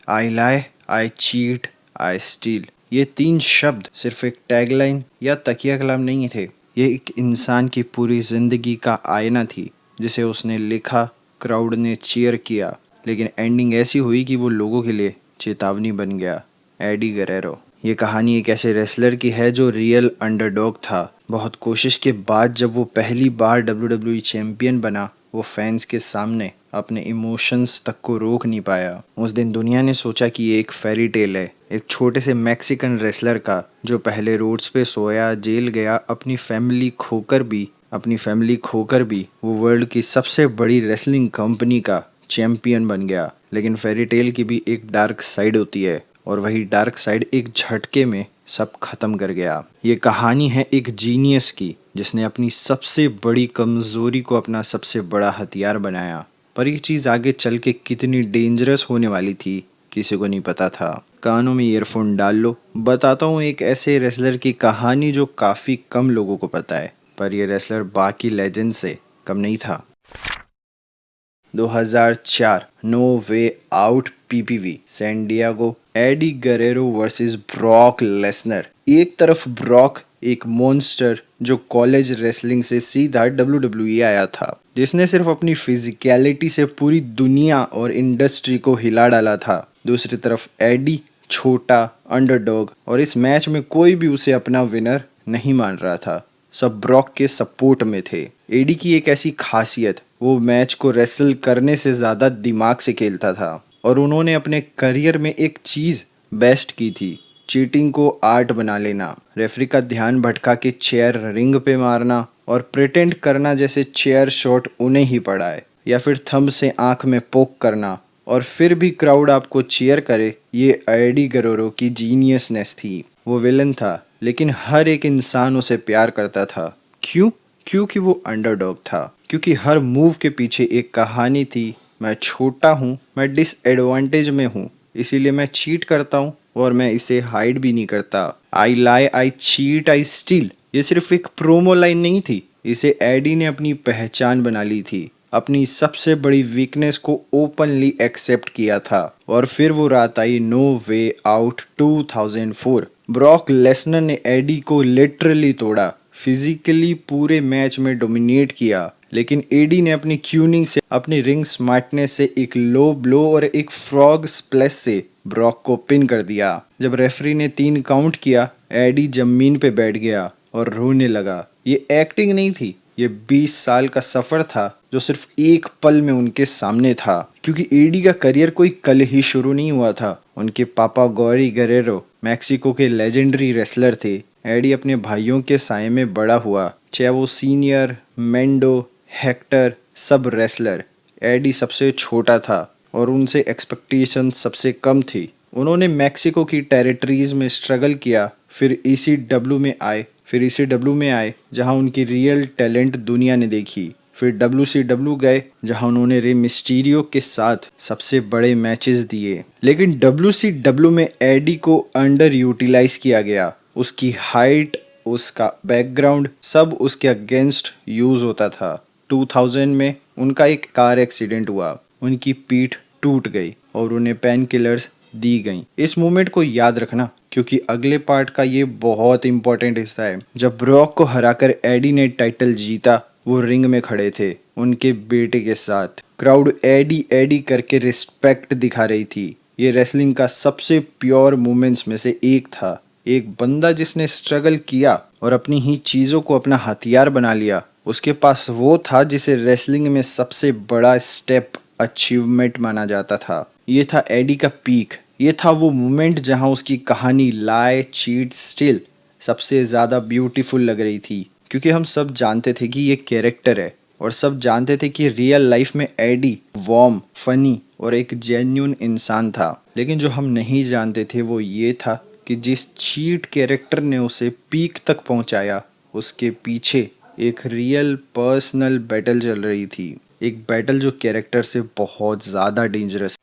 आई लाई, आई cheat, आई steel. ये 3 शब्द सिर्फ एक टैगलाइन या तकिया कलाम नहीं थे। ये एक इंसान की पूरी जिंदगी का आईना थी जिसे उसने लिखा, क्राउड ने चीयर किया, लेकिन एंडिंग ऐसी हुई कि वो लोगों के लिए चेतावनी बन गया। एडी गरेरो। ये कहानी एक ऐसे रेसलर की है जो रियल अंडरडॉग था। बहुत कोशिश के बाद जब वो पहली बार WWE चैंपियन बना, वो फैंस के सामने अपने इमोशंस तक को रोक नहीं पाया। उस दिन दुनिया ने सोचा कि ये एक फेरी टेल है, एक छोटे से मैक्सिकन रेसलर का जो पहले रोड्स पे सोया, जेल गया, अपनी फैमिली खोकर भी वो वर्ल्ड की सबसे बड़ी रेसलिंग कंपनी का चैंपियन बन गया। लेकिन फेरी टेल की भी एक डार्क साइड होती है, और वही डार्क साइड एक झटके में सब खत्म कर गया। ये कहानी है एक जीनियस की जिसने अपनी सबसे बड़ी कमजोरी को अपना सबसे बड़ा हथियार बनाया। पर ये चीज़ आगे चल के कितनी डेंजरस होने वाली थी किसी को नहीं पता था। कानों में ईयरफोन डाल लो, बताता हूँ एक ऐसे रेसलर की कहानी जो काफ़ी कम लोगों को पता है, पर ये रेसलर बाकी लेजेंड से कम नहीं था। 2004 no way out PPV San Diego, Eddie Guerrero versus Brock Lesnar. एक तरफ ब्रॉक, एक मॉन्स्टर जो कॉलेज रेसलिंग से सीधा WWE आया था, जिसने सिर्फ अपनी फिजिकलिटी से पूरी दुनिया और इंडस्ट्री को हिला डाला था। दूसरी तरफ एडी, छोटा अंडरडॉग, और इस मैच में कोई भी उसे अपना विनर नहीं मान रहा था। सब ब्रॉक के सपोर्ट में थे। एडी की एक ऐसी खासियत, वो मैच को रेसल करने से ज़्यादा दिमाग से खेलता था, और उन्होंने अपने करियर में एक चीज़ बेस्ट की थी, चीटिंग को आर्ट बना लेना। रेफरी का ध्यान भटका के चेयर रिंग पे मारना और प्रिटेंड करना जैसे चेयर शॉट उन्हें ही पड़ा है, या फिर थंब से आंख में पोक करना और फिर भी क्राउड आपको चीयर करे। ये एडी गरेरो की जीनियसनेस थी। वो विलन था, लेकिन हर एक इंसान उसे प्यार करता था। क्यों? क्योंकि वो अंडरडॉग था, क्योंकि हर मूव के पीछे एक कहानी थी। मैं छोटा हूँ, मैं डिसएडवांटेज में हूँ, इसीलिए मैं चीट करता हूँ और मैं इसे हाइड भी नहीं करता। आई लाई, आई चीट, आई स्टील। ये सिर्फ एक प्रोमो लाइन नहीं थी, इसे एडी ने अपनी पहचान बना ली थी। अपनी सबसे बड़ी वीकनेस को ओपनली एक्सेप्ट किया था। और फिर वो रात आई, no way out 2004। Brock Lesnar ने एडी को लिटरली तोड़ा, फिजिकली पूरे मैच में डोमिनेट किया, लेकिन एडी ने अपनी ट्यूनिंग से, अपनी रिंग स्मार्टनेस से, एक लो ब्लो और एक फ्रॉग स्प्लैश से ब्रॉक को पिन कर दिया। जब रेफरी ने 3 काउंट किया, एडी जमीन पे बैठ गया और रोने लगा। ये एक्टिंग नहीं थी, ये 20 साल का सफर था जो सिर्फ एक पल में उनके सामने था। क्योंकि एडी का करियर कोई कल ही शुरू नहीं हुआ था। उनके पापा गौरी गरेरो मैक्सिको के लेजेंडरी रेसलर थे। एडी अपने भाइयों के साए में बड़ा हुआ, चाहे वो सीनियर, मेंडो, हेक्टर, सब रेसलर। एडी सबसे छोटा था और उनसे एक्सपेक्टेशन सबसे कम थी। उन्होंने मैक्सिको की टेरिटरीज में स्ट्रगल किया, फिर ECW में आए जहां उनकी रियल टैलेंट दुनिया ने देखी। फिर WCW गए जहां उन्होंने रे मिस्टीरियो के साथ सबसे बड़े मैचेस दिए। लेकिन WCW में एडी को अंडर यूटिलाइज किया गया। उसकी हाइट, उसका बैकग्राउंड, सब उसके अगेंस्ट यूज होता था। 2000 में उनका एक कार एक्सीडेंट हुआ, उनकी पीठ टूट गई और उन्हें पेन किलर्स दी गई। इस मोमेंट को याद रखना, क्योंकि अगले पार्ट का ये बहुत इंपॉर्टेंट हिस्सा है। जब ब्रॉक को हराकर एडी ने टाइटल जीता, वो रिंग में खड़े थे उनके बेटे के साथ। क्राउड एडी एडी करके रिस्पेक्ट दिखा रही थी। ये रेसलिंग का सबसे प्योर मोमेंट्स में से एक था। एक बंदा जिसने स्ट्रगल किया और अपनी ही चीज़ों को अपना हथियार बना लिया, उसके पास वो था जिसे रेसलिंग में सबसे बड़ा स्टेप, अचीवमेंट माना जाता था। ये था एडी का पीक। ये था वो मोमेंट जहां उसकी कहानी लाई, चीट, स्टिल सबसे ज़्यादा ब्यूटीफुल लग रही थी। क्योंकि हम सब जानते थे कि ये कैरेक्टर है, और सब जानते थे कि रियल लाइफ में एडी वार्म, फनी और एक जेन्युइन इंसान था। लेकिन जो हम नहीं जानते थे वो ये था कि जिस चीट कैरेक्टर ने उसे पीक तक पहुंचाया, उसके पीछे एक रियल पर्सनल बैटल चल रही थी। एक बैटल जो कैरेक्टर से बहुत ज़्यादा डेंजरस।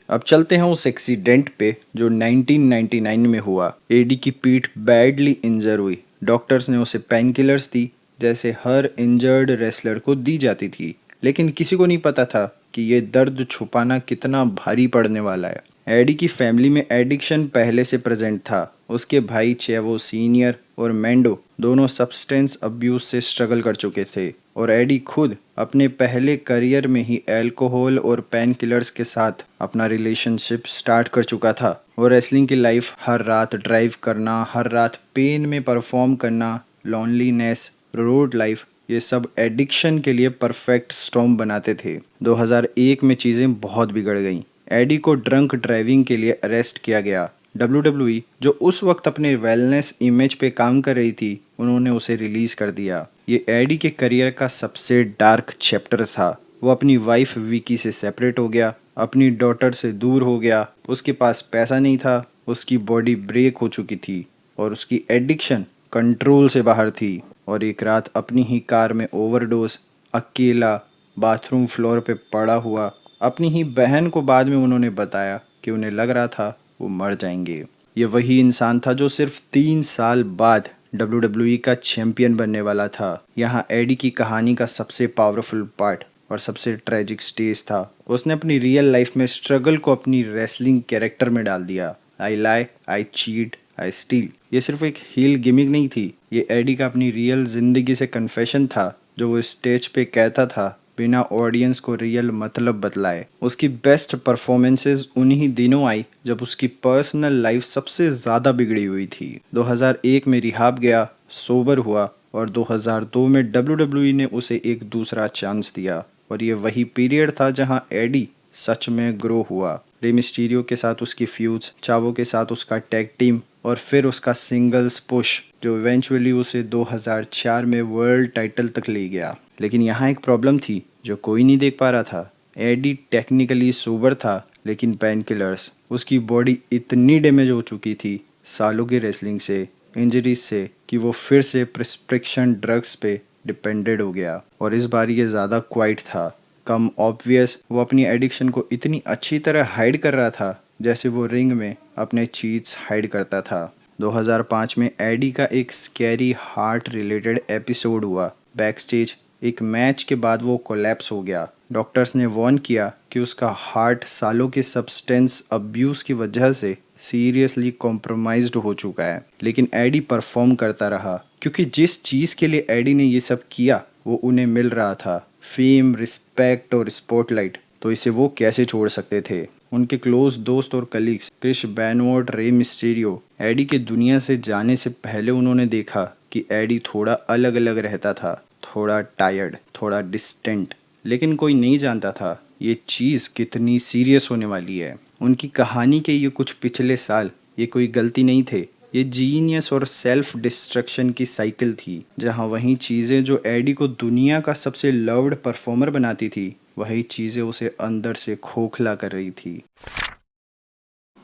अब चलते हैं उस एक्सीडेंट पे जो 1999 में हुआ। एडी की पीठ बैडली इंजर हुई। डॉक्टर्स ने उसे पेन किलर्स दी, जैसे हर इंजर्ड रेसलर को दी जाती थी। लेकिन किसी को नहीं पता था कि ये दर्द छुपाना कितना भारी पड़ने वाला है। एडी की फैमिली में एडिक्शन पहले से प्रेजेंट था। उसके भाई चेवो सीनियर और मैंडो दोनों सब्सटेंस अब्यूज से स्ट्रगल कर चुके थे और एडी खुद अपने पहले करियर में ही अल्कोहल और पेन किलर्स के साथ अपना रिलेशनशिप स्टार्ट कर चुका था। और रेसलिंग की लाइफ हर रात ड्राइव करना, हर रात पेन में परफॉर्म करना, लोनलीनेस, रोड लाइफ, ये सब एडिक्शन के लिए परफेक्ट स्टॉर्म बनाते थे। 2001 में चीज़ें बहुत बिगड़ गईं। एडी को ड्रंक ड्राइविंग के लिए अरेस्ट किया गया। WWE जो उस वक्त अपने वेलनेस इमेज पे काम कर रही थी, उन्होंने उसे रिलीज कर दिया। ये एडी के करियर का सबसे डार्क चैप्टर था। वो अपनी वाइफ विकी से सेपरेट हो गया, अपनी डॉटर से दूर हो गया, उसके पास पैसा नहीं था, उसकी बॉडी ब्रेक हो चुकी थी और उसकी एडिक्शन कंट्रोल से बाहर थी। और एक रात अपनी ही कार में ओवरडोज, अकेला बाथरूम फ्लोर पे पड़ा हुआ, अपनी ही बहन को बाद में उन्होंने बताया कि उन्हें लग रहा था वो मर जाएंगे। ये वही इंसान था जो सिर्फ 3 साल बाद WWE का चैंपियन बनने वाला था। यहाँ एडी की कहानी का सबसे पावरफुल पार्ट और सबसे ट्रेजिक स्टेज था, उसने अपनी रियल लाइफ में स्ट्रगल को अपनी रेसलिंग कैरेक्टर में डाल दिया। आई लाई, आई चीट, आई स्टील, ये सिर्फ एक हील गिमिक नहीं थी, ये एडी का अपनी रियल जिंदगी से कन्फेशन था जो वो स्टेज पे कहता था बिना ऑडियंस को रियल मतलब बतलाए। उसकी बेस्ट परफॉर्मेंसेस उन्हीं दिनों आई जब उसकी पर्सनल लाइफ सबसे ज़्यादा बिगड़ी हुई थी। 2001 में रिहाब गया, सोबर हुआ और 2002 में WWE ने उसे एक दूसरा चांस दिया। और ये वही पीरियड था जहां एडी सच में ग्रो हुआ। रे मिस्टीरियो के साथ उसकी फ्यूज, चावो के साथ उसका टैग टीम और फिर उसका सिंगल्स पुश जो इवेंचुअली उसे 2004 में वर्ल्ड टाइटल तक ले गया। लेकिन यहाँ एक प्रॉब्लम थी जो कोई नहीं देख पा रहा था। एडी टेक्निकली सोबर था लेकिन पेन किलर्स, उसकी बॉडी इतनी डैमेज हो चुकी थी सालों की रेसलिंग से, इंजरीज से, कि वो फिर से प्रिस्क्रिप्शन ड्रग्स पे डिपेंडेड हो गया। और इस बार ये ज़्यादा क्वाइट था, कम ऑब्वियस। वो अपनी एडिक्शन को इतनी अच्छी तरह हाइड कर रहा था जैसे वो रिंग में अपने चीट्स हाइड करता था। 2005 में एडी का एक स्कैरी हार्ट रिलेटेड एपिसोड हुआ। बैकस्टेज एक मैच के बाद वो कोलैप्स हो गया। डॉक्टर्स ने वार्न किया कि उसका हार्ट सालों के सब्सटेंस अब्यूज़ की वजह से सीरियसली कॉम्प्रोमाइज्ड हो चुका है। लेकिन एडी परफॉर्म करता रहा क्योंकि जिस चीज़ के लिए एडी ने ये सब किया वो उन्हें मिल रहा था, फेम, रिस्पेक्ट और स्पॉटलाइट। तो इसे वो कैसे छोड़ सकते थे। उनके क्लोज दोस्त और colleagues Chris बेनवॉट, Rey Mysterio AD के दुनिया से जाने से पहले उन्होंने देखा कि एडी थोड़ा अलग अलग रहता था, थोड़ा टायर्ड, थोड़ा डिस्टेंट। लेकिन कोई नहीं जानता था ये चीज़ कितनी सीरियस होने वाली है। उनकी कहानी के ये कुछ पिछले साल ये कोई गलती नहीं थे, ये जीनियस और सेल्फ डिस्ट्रक्शन की साइकिल थी। जहाँ वही चीज़ें जो एडी को दुनिया का सबसे लव्ड परफॉर्मर बनाती थी, वही चीज़ें उसे अंदर से खोखला कर रही थी।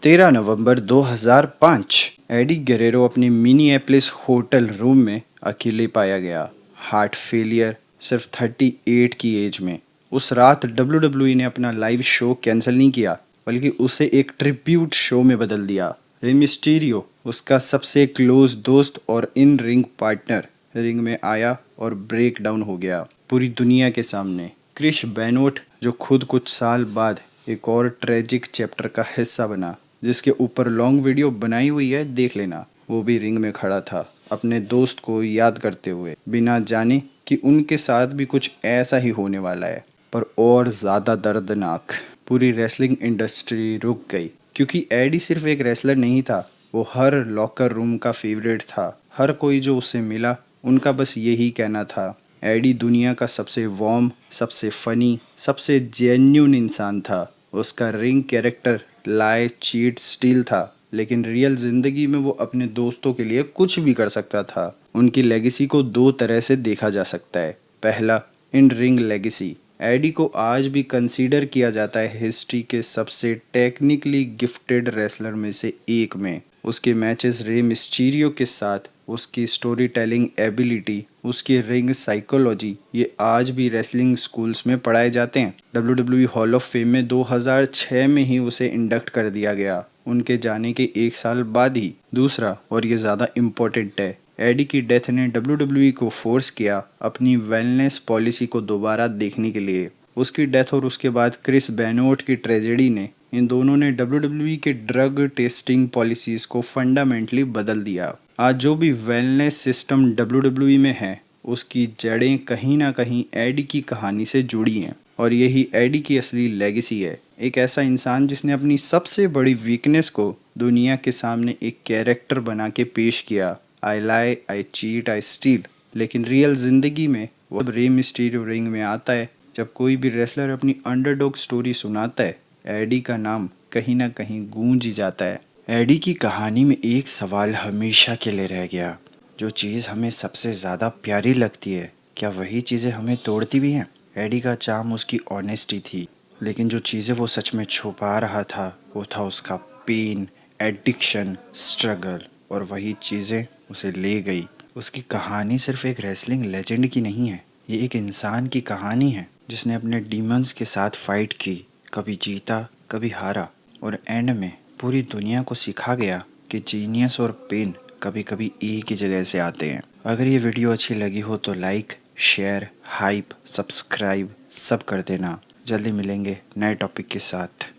13 नवंबर 2005 एडी गेरेरो अपने मिनिएपोलिस होटल रूम में अकेले पाया गया, हार्ट फेलियर, सिर्फ 38 की एज में। उस रात WWE ने अपना लाइव शो कैंसिल नहीं किया बल्कि उसे एक ट्रिब्यूट शो में बदल दिया। रे मिस्टीरियो, उसका सबसे क्लोज दोस्त और इन रिंग पार्टनर, रिंग में आया और ब्रेक डाउन हो गया पूरी दुनिया के सामने। क्रिस बेनोट जो खुद कुछ साल बाद एक और ट्रेजिक चैप्टर का हिस्सा बना, जिसके ऊपर लॉन्ग वीडियो बनाई हुई है, देख लेना, वो भी रिंग में खड़ा था अपने दोस्त को याद करते हुए, बिना जाने कि उनके साथ भी कुछ ऐसा ही होने वाला है। पर और ज़्यादा दर्दनाक, पूरी रेसलिंग इंडस्ट्री रुक गई क्योंकि एडी सिर्फ एक रेसलर नहीं था, वो हर लॉकर रूम का फेवरेट था। हर कोई जो उससे मिला उनका बस यही कहना था, एडी दुनिया का सबसे वार्म, सबसे फनी, सबसे जेन्युइन इंसान था। उसका रिंग कैरेक्टर लाई, चीट, स्टील था, लेकिन रियल जिंदगी में वो अपने दोस्तों के लिए कुछ भी कर सकता था। उनकी लेगेसी को 2 तरह से देखा जा सकता है। पहला, इन रिंग लेगेसी। एडी को आज भी कंसीडर किया जाता है हिस्ट्री के सबसे टेक्निकली गिफ्टेड रेसलर में से एक में। उसके मैचेस रे मिस्टीरियो के साथ, उसकी स्टोरी टेलिंग एबिलिटी, उसकी रिंग साइकोलॉजी, ये आज भी रेसलिंग स्कूल्स में पढ़ाए जाते हैं। WWE हॉल ऑफ फेम में 2006 में ही उसे इंडक्ट कर दिया गया, उनके जाने के 1 साल बाद ही। दूसरा, और ये ज़्यादा इम्पोर्टेंट है, एडी की डेथ ने WWE को फोर्स किया अपनी वेलनेस पॉलिसी को दोबारा देखने के लिए। उसकी डेथ और उसके बाद क्रिस बेनोट की ट्रेजेडी ने इन दोनों ने WWE के ड्रग टेस्टिंग पॉलिसीज को फंडामेंटली बदल दिया। आज जो भी वेलनेस सिस्टम WWE में है उसकी जड़ें कहीं ना कहीं एडी की कहानी से जुड़ी हैं और यही एडी की असली लेगेसी है। एक ऐसा इंसान जिसने अपनी सबसे बड़ी वीकनेस को दुनिया के सामने एक कैरेक्टर बना के पेश किया। आई लाई, आई चीट, आई स्टील। लेकिन रियल जिंदगी में वो रे मिस्टीरियो रिंग में आता है, जब कोई भी रेसलर अपनी अंडरडॉग स्टोरी सुनाता है, एडी का नाम कहीं ना कहीं गूंज ही जाता है। एडी की कहानी में एक सवाल हमेशा के लिए रह गया, जो चीज़ हमें सबसे ज़्यादा प्यारी लगती है, क्या वही चीज़ें हमें तोड़ती भी हैं? एडी का चार्म उसकी ऑनेस्टी थी, लेकिन जो चीज़ें वो सच में छुपा रहा था वो था उसका पेन, एडिक्शन, स्ट्रगल, और वही चीज़ें उसे ले गई। उसकी कहानी सिर्फ एक रेसलिंग लेजेंड की नहीं है, ये एक इंसान की कहानी है जिसने अपने डीमंस के साथ फाइट की, कभी जीता कभी हारा, और एंड में पूरी दुनिया को सिखा गया कि जीनियस और पेन कभी कभी एक ही जगह से आते हैं। अगर ये वीडियो अच्छी लगी हो तो लाइक, शेयर, हाइप, सब्सक्राइब सब कर देना। जल्दी मिलेंगे नए टॉपिक के साथ।